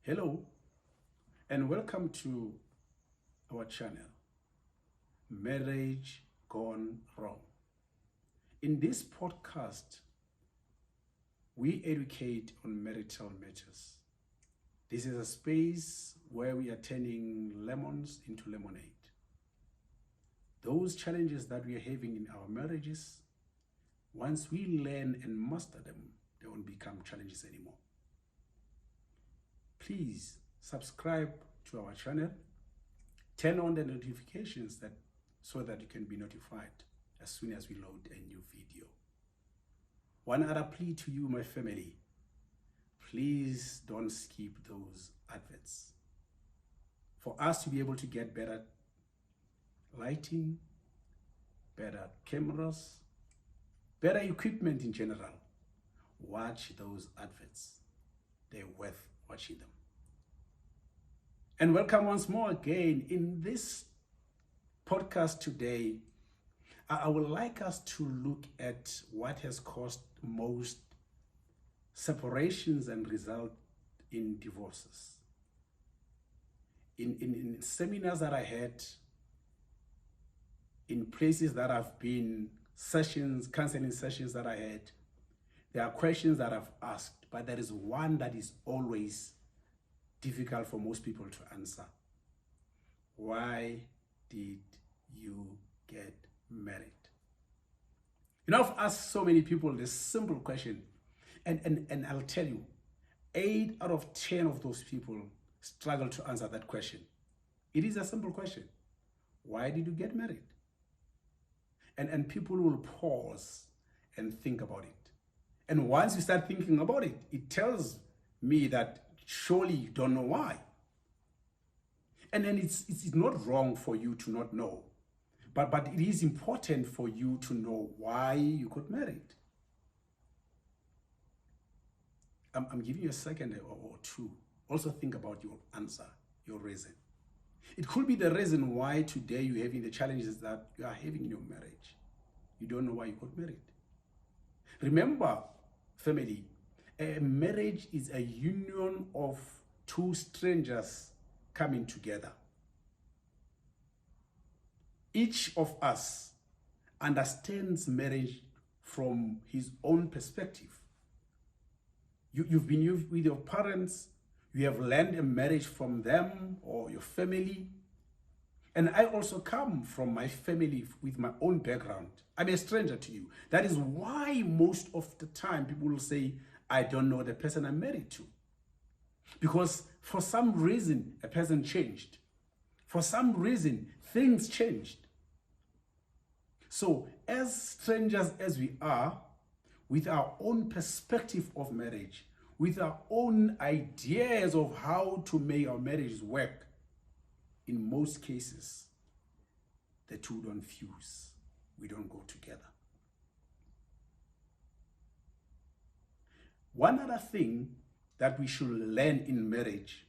Hello and welcome to our channel, Marriage Gone Wrong. In this podcast, we educate on marital matters. This is a space where we are turning lemons into lemonade. Those challenges that we are having in our marriages, once we learn and master them, they won't become challenges anymore. Please subscribe to our channel, turn on the notifications so that you can be notified as soon as we load a new video. One other plea to you, my family, please don't skip those adverts. For us to be able to get better lighting, better cameras, better equipment in general, watch those adverts. They're worth watching them. And welcome once more again. In this podcast today, I would like us to look at what has caused most separations and result in divorces. In seminars that I had, in places that I've been, counseling sessions that I had, there are questions that I've asked, but there is one that is always difficult for most people to answer. Why did you get married? You know, I've asked so many people this simple question, and I'll tell you, 8 out of 10 of those people struggle to answer that question. It is a simple question. Why did you get married? And people will pause and think about it. And once you start thinking about it, it tells me that surely you don't know why. And then it's not wrong for you to not know. But it is important for you to know why you got married. I'm giving you a second or two. Also think about your answer, your reason. It could be the reason why today you're having the challenges that you are having in your marriage. You don't know why you got married. Remember, family, a marriage is a union of two strangers coming together. Each of us understands marriage from his own perspective. You've been with your parents, you have learned a marriage from them or your family. And I also come from my family with my own background. I'm a stranger to you. That is why most of the time people will say, I don't know the person I'm married to. Because for some reason, a person changed. For some reason, things changed. So as strangers as we are, with our own perspective of marriage, with our own ideas of how to make our marriages work, in most cases, the two don't fuse. We don't go together. One other thing that we should learn in marriage,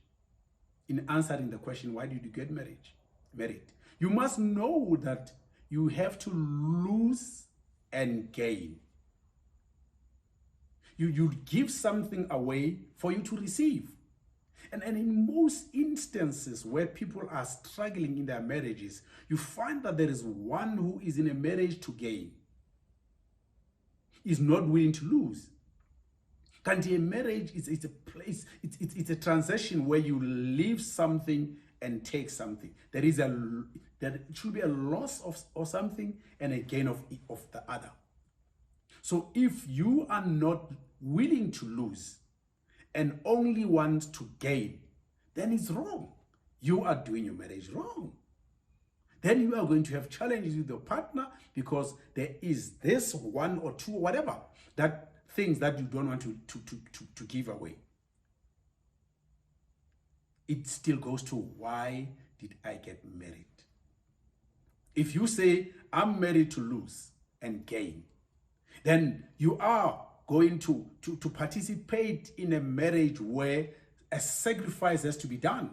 in answering the question, why did you get married? You must know that you have to lose and gain. You give something away for you to receive. And in most instances where people are struggling in their marriages, you find that there is one who is in a marriage to gain, is not willing to lose. And a marriage is a place, it's a transition where you leave something and take something. There should be a loss of something and a gain of the other. So if you are not willing to lose and only want to gain, then it's wrong. You are doing your marriage wrong. Then you are going to have challenges with your partner because there is this one or two, whatever, that things that you don't want to give away. It still goes to, why did I get married? If you say, I'm married to lose and gain, then you are going to participate in a marriage where a sacrifice has to be done.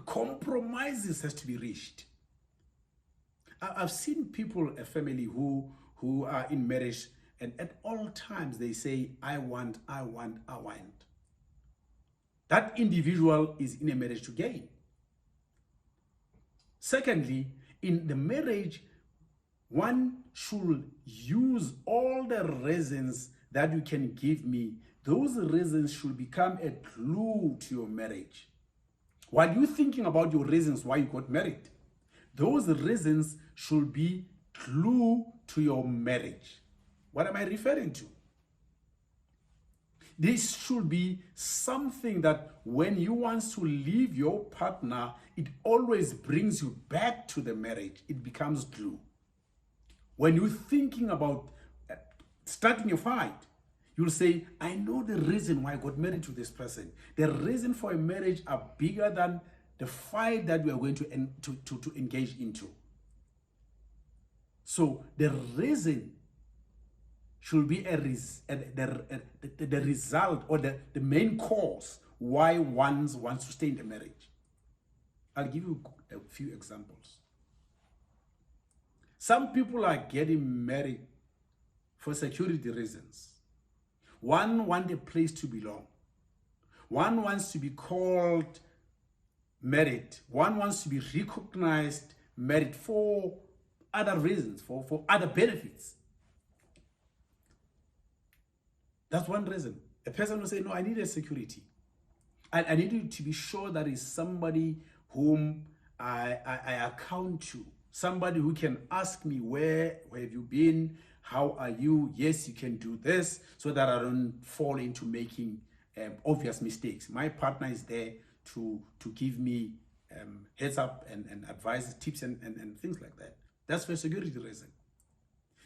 Compromises has to be reached. I've seen people, a family who are in marriage, and at all times they say, I want. That individual is in a marriage to gain. Secondly, in the marriage, one should use all the reasons that you can give me. Those reasons should become a clue to your marriage. While you're thinking about your reasons why you got married, those reasons should be clue to your marriage. What am I referring to? This should be something that when you want to leave your partner, it always brings you back to the marriage. It becomes glue. When you're thinking about starting a fight, you'll say, I know the reason why I got married to this person. The reason for a marriage are bigger than the fight that we are going to engage into. So the reason should be the result or the main cause why one wants to stay in the marriage. I'll give you a few examples. Some people are getting married for security reasons. One wants a place to belong. One wants to be called married. One wants to be recognized married for other reasons, for other benefits. That's one reason. A person will say, no, I need a security. I need you to be sure that is somebody whom I account to. Somebody who can ask me, where have you been? How are you? Yes, you can do this, so that I don't fall into making obvious mistakes. My partner is there to give me heads up and advice, tips and things like that. That's for security reason.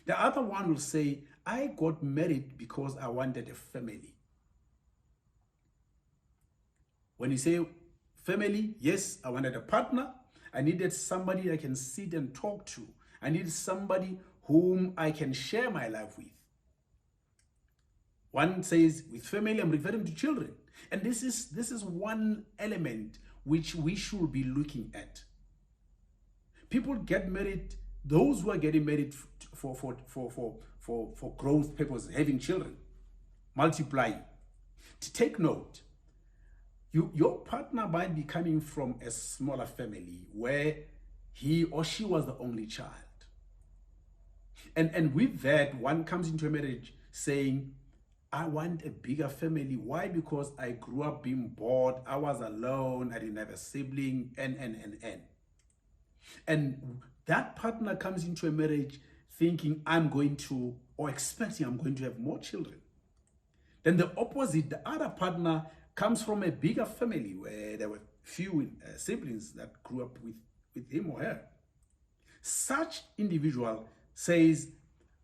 The other one will say, I got married because I wanted a family. When you say family, yes, I wanted a partner. I needed somebody I can sit and talk to. I needed somebody whom I can share my life with. One says, with family, I'm referring to children. And this is one element which we should be looking at. People get married, those who are getting married for growth purposes, having children, multiplying. To take note, your partner might be coming from a smaller family where he or she was the only child. And with that, one comes into a marriage saying, I want a bigger family. Why? Because I grew up being bored, I was alone, I didn't have a sibling, and that partner comes into a marriage thinking I'm going to, or expecting I'm going to have more children. Then the opposite, the other partner comes from a bigger family where there were few siblings that grew up with him or her. Such individual says,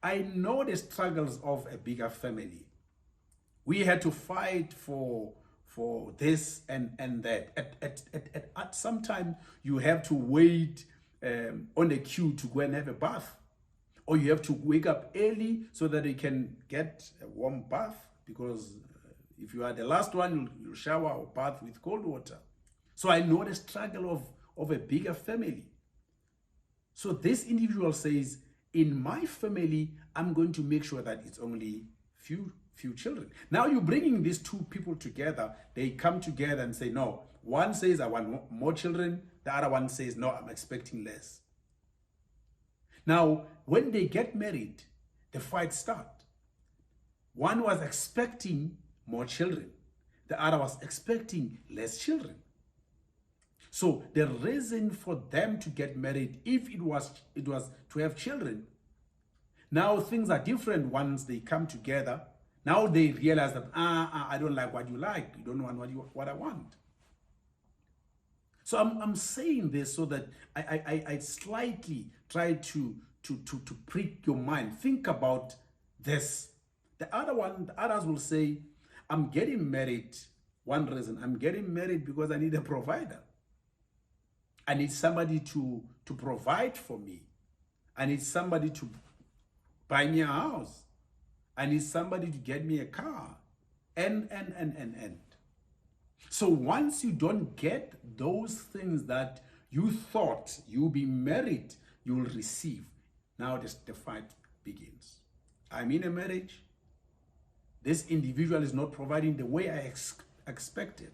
I know the struggles of a bigger family. We had to fight for this and that. At some time, you have to wait on the queue to go and have a bath. Or you have to wake up early so that you can get a warm bath, because if you are the last one, you'll shower or bath with cold water. So I know the struggle of a bigger family. So this individual says, in my family, I'm going to make sure that it's only few children. Now you're bringing these two people together. They come together and say, no, one says I want more children. The other one says, no, I'm expecting less. Now, when they get married, the fight starts. One was expecting more children. The other was expecting less children. So the reason for them to get married, if it was to have children, now things are different once they come together. Now they realize that, I don't like what you like. You don't want what I want. So I'm saying this so that I slightly try to prick your mind. Think about this. The others will say, I'm getting married. One reason, I'm getting married because I need a provider. I need somebody to provide for me. I need somebody to buy me a house. I need somebody to get me a car. And. So once you don't get those things that you thought you'll be married, you will receive, now the fight begins. I'm in a marriage. This individual is not providing the way I expected.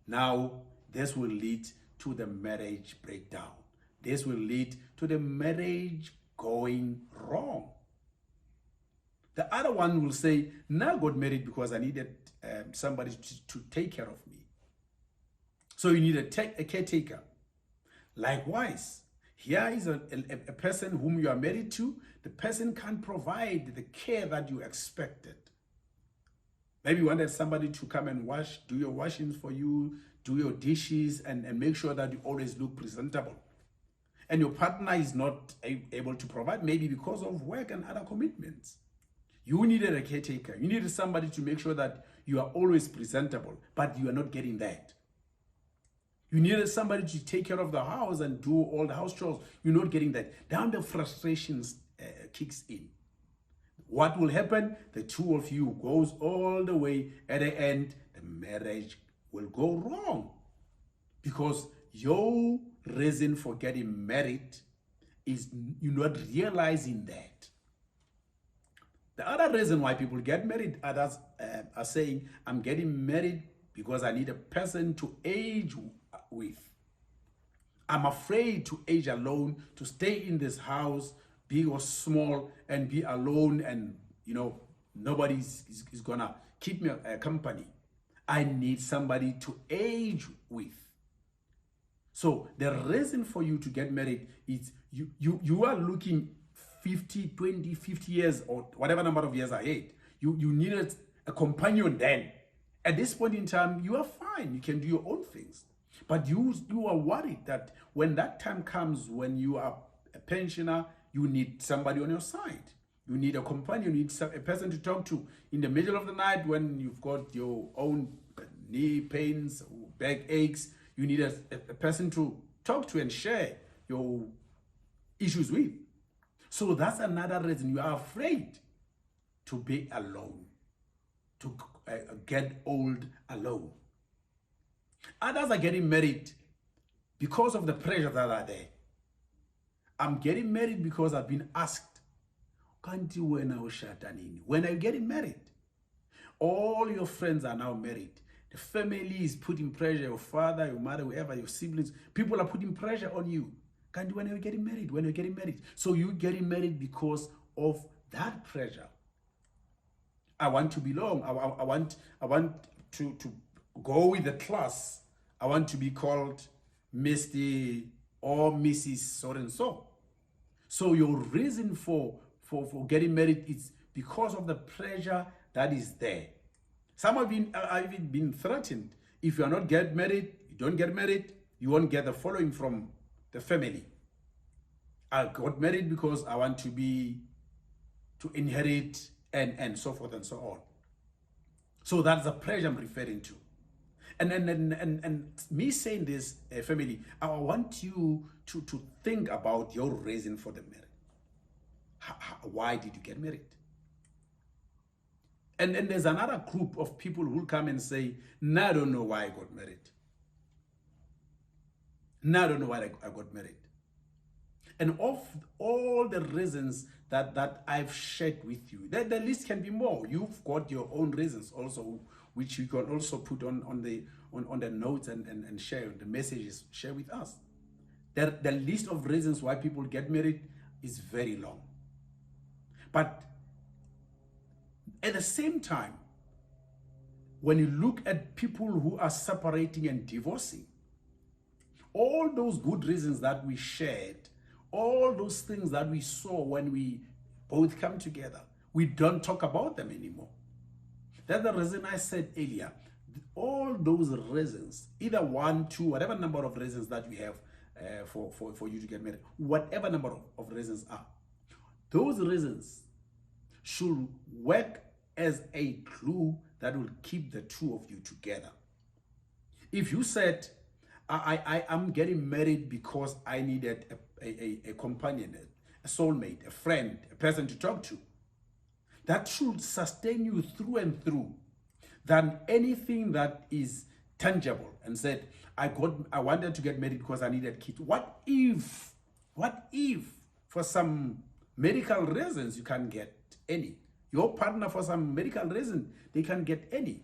Now, this will lead to the marriage breakdown. This will lead to the marriage going wrong. The other one will say, now I got married because I needed somebody to take care of me. So you need a caretaker. Likewise, here is a person whom you are married to. The person can't provide the care that you expected. Maybe you wanted somebody to come and do your washings for you, do your dishes, and make sure that you always look presentable. And your partner is not able to provide, maybe because of work and other commitments. You needed a caretaker. You needed somebody to make sure that you are always presentable, but you are not getting that. You needed somebody to take care of the house and do all the house chores. You're not getting that. Then the frustrations kicks in. What will happen? The two of you goes all the way. At the end, the marriage will go wrong. Because your reason for getting married is you're not realizing that. The other reason why people get married, others are saying, I'm getting married because I need a person to age with. I'm afraid to age alone, to stay in this house, big or small, and be alone, and nobody is gonna keep me company. I need somebody to age with. So the reason for you to get married is you are looking 50 years or whatever number of years ahead. You needed a companion then. At this point in time, you are fine. You can do your own things. But you are worried that when that time comes, when you are a pensioner, you need somebody on your side. You need a companion. You need a person to talk to in the middle of the night when you've got your own knee pains, back aches. You need a person to talk to and share your issues with. So that's another reason you are afraid to be alone, to get old alone. Others are getting married because of the pressure that are there. I'm getting married because I've been asked, can't you when are you getting married? All your friends are now married. The family is putting pressure, your father, your mother, whoever, your siblings, people are putting pressure on you. Can't you when are you getting married? When are you getting married? So you're getting married because of that pressure. I want to belong. I want to go with the class. I want to be called Mr. or Mrs. so and so. So your reason for getting married is because of the pressure that is there. Some have even been threatened. If you are not get married, you don't get married, you won't get the following from the family. I got married because I want to inherit and so forth and so on. So that's the pressure I'm referring to. And me saying this, family, I want you to think about your reason for the marriage. Why did you get married? And there's another group of people who will come and say, no, I don't know why I got married. No, I don't know why I got married. And of all the reasons that I've shared with you, the list can be more. You've got your own reasons also, which you can also put on the notes and share the messages, share with us. The list of reasons why people get married is very long. But at the same time, when you look at people who are separating and divorcing, all those good reasons that we shared, all those things that we saw when we both come together, we don't talk about them anymore. That's the reason I said earlier, all those reasons, either 1, 2, whatever number of reasons that we have for you to get married, whatever number of reasons are, those reasons should work as a glue that will keep the two of you together. If you said, I am getting married because I needed a companion, a soulmate, a friend, a person to talk to, that should sustain you through and through than anything that is tangible and said, I wanted to get married because I needed kids. What if for some medical reasons you can't get any? Your partner, for some medical reason, they can't get any.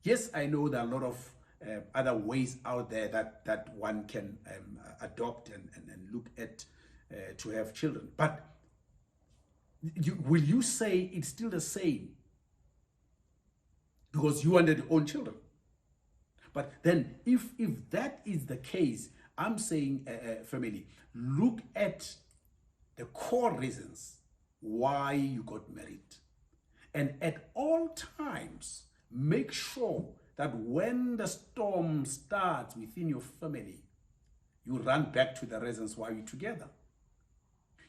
Yes, I know there are a lot of other ways out there that one can adopt and look at to have children. But will you say it's still the same because you wanted your own children? But then if that is the case, I'm saying, family, look at the core reasons why you got married. And at all times, make sure that when the storm starts within your family, you run back to the reasons why you're together.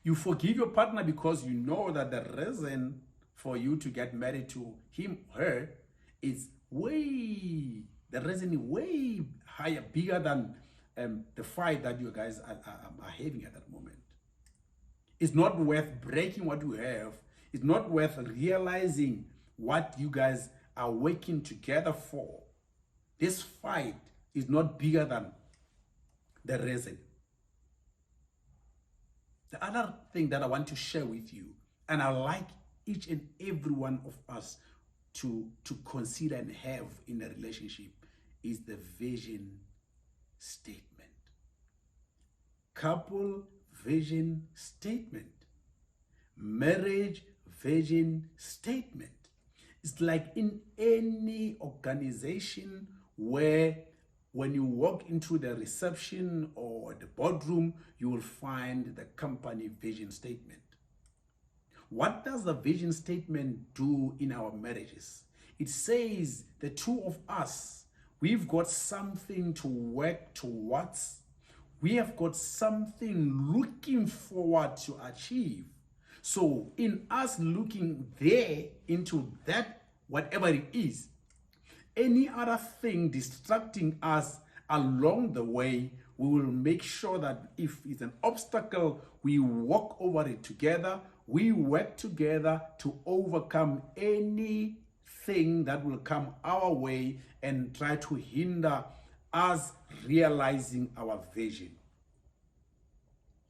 You forgive your partner because you know that the reason for you to get married to him, her, is way higher, bigger than the fight that you guys are having at that moment. It's not worth breaking what you have. It's not worth realizing what you guys are working together for. This fight is not bigger than the reason. The other thing that I want to share with you, and I like each and every one of us to consider and have in a relationship, is the vision statement. Couple vision statement. Marriage vision statement. It's like in any organization where when you walk into the reception or the boardroom, you will find the company vision statement. What does the vision statement do in our marriages? It says the two of us, we've got something to work towards. We have got something looking forward to achieve. So in us looking there into that, whatever it is, any other thing distracting us along the way, we will make sure that if it's an obstacle, we walk over it together. We work together to overcome anything that will come our way and try to hinder us realizing our vision.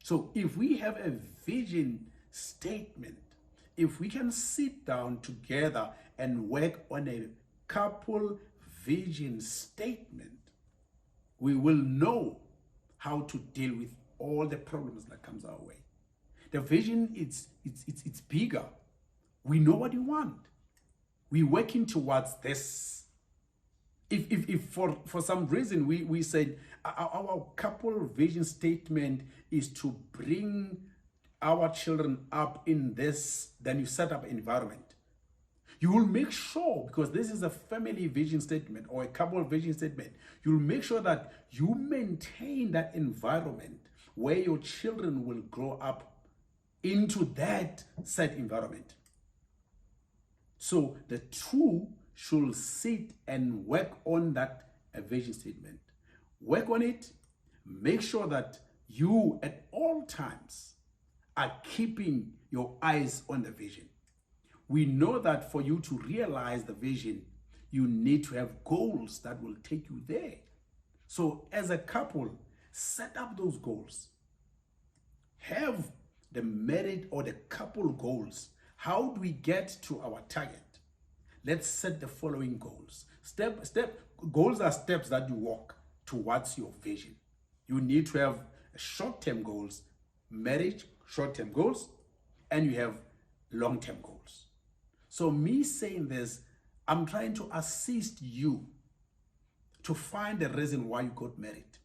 So if we have a vision statement, if we can sit down together and work on a couple vision statement, we will know how to deal with all the problems that comes our way. The vision, it's bigger. We know what we want. We're working towards this. If for some reason we said our couple vision statement is to bring our children up in this, then you set up an environment. You will make sure, because this is a family vision statement or a couple vision statement, you'll make sure that you maintain that environment where your children will grow up into that set environment. So the two should sit and work on that vision statement. Work on it. Make sure that you at all times are keeping your eyes on the vision. We know that for you to realize the vision, you need to have goals that will take you there. So as a couple, set up those goals. Have the married or the couple goals. How do we get to our target? Let's set the following goals. Goals are steps that you walk towards your vision. You need to have short-term goals, marriage, short-term goals, and you have long-term goals. So me saying this, I'm trying to assist you to find the reason why you got married.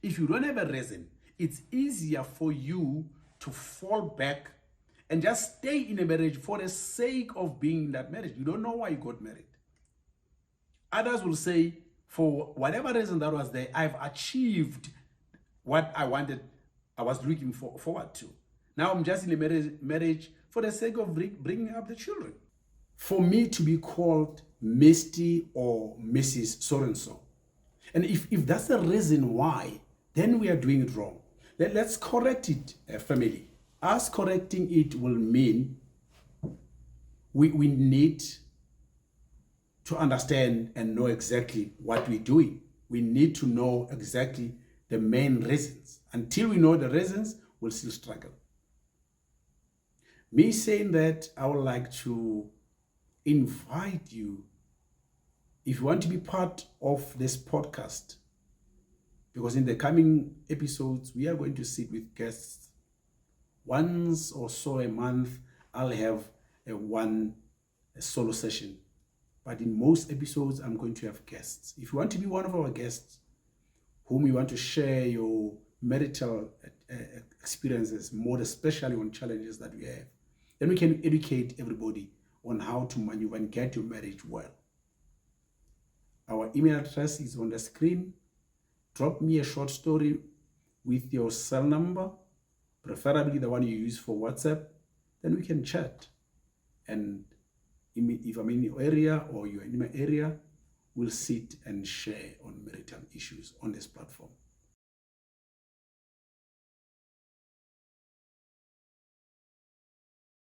If you don't have a reason, it's easier for you to fall back and just stay in a marriage for the sake of being in that marriage. You don't know why you got married. Others will say, for whatever reason that was there, I've achieved what I wanted, I was looking forward to. Now I'm just in a marriage for the sake of bringing up the children. For me to be called Misty or Mrs. So-and-so. And if that's the reason why, then we are doing it wrong. Let's correct it, family. Us correcting it will mean we need to understand and know exactly what we're doing. We need to know exactly the main reasons. Until we know the reasons, we'll still struggle. Me saying that, I would like to invite you If you want to be part of this podcast, because in the coming episodes, we are going to sit with guests once or so a month. I'll have a solo session. But in most episodes, I'm going to have guests. If you want to be one of our guests, whom you want to share your marital experiences, more especially on challenges that we have, then we can educate everybody on how to maneuver and get your marriage well. Our email address is on the screen. Drop me a short story with your cell number, preferably the one you use for WhatsApp, then we can chat. And if I'm in your area or you're in my area, we'll sit and share on marital issues on this platform.